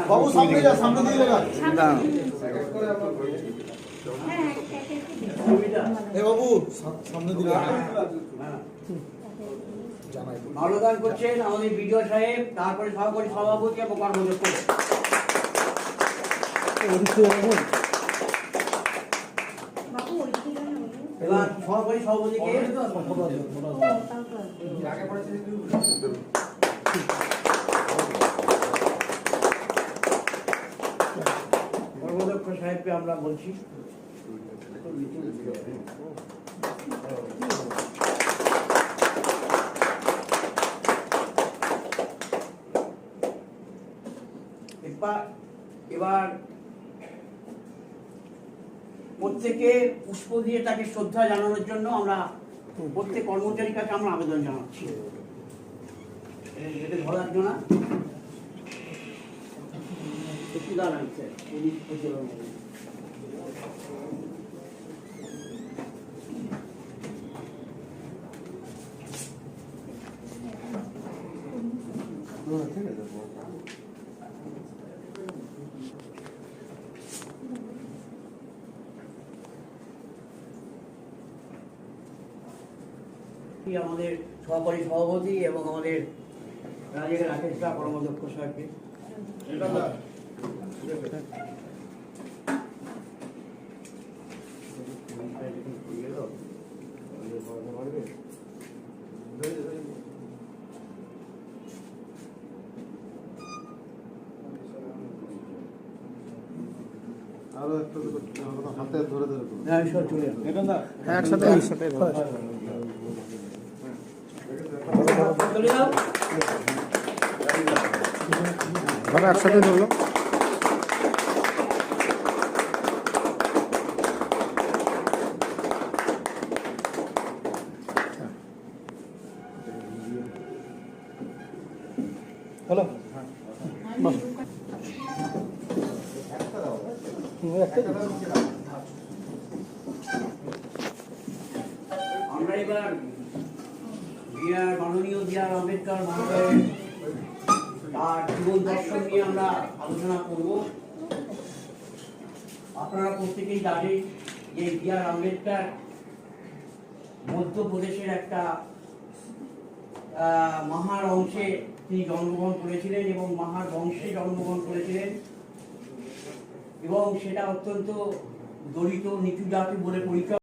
বাবু সামনে যা, সামনে দিয়ে লাগা। এ বাবু সামনে দিয়ে লাগা। মাল্যদান করছেন আমাদের বিডিও সাহেব, তারপরে সহকারী সভাপতি এবং কর্মদক্ষ। এবার সহকারী সভাপতিকে কর্মদক্ষ সাহেবকে আমরা বলছি। এবার প্রত্যেকে পুষ্প দিয়ে তাকে শ্রদ্ধা জানানোর জন্য আমরা প্রত্যেক কর্মচারীর কাছে আমরা আবেদন জানাচ্ছি। এটা ধরার জন্য আমাদের সহকারী সভাপতি এবং আমাদের রাজের রাকেশ দা কর্মদক্ষ সাহেবকে আরো একটা হাতে ধরে ধরে একসাথে একসাথে ধরলো। হ্যালো আমরা এবার মাননীয় বি.আর. আম্বেদকর মহোদয়ের তার জীবন দর্শন নিয়ে আমরা আলোচনা করব। আপনারা প্রত্যেকেই জানেন যে বি.আর. আম্বেদকর মধ্যপ্রদেশের একটা মাহার অংশে তিনি জন্মগ্রহণ করেছিলেন এবং মাহার বংশে জন্মগ্রহণ করেছিলেন এবং সেটা অত্যন্ত দলিত নিচু জাতি বলে পরিচয়।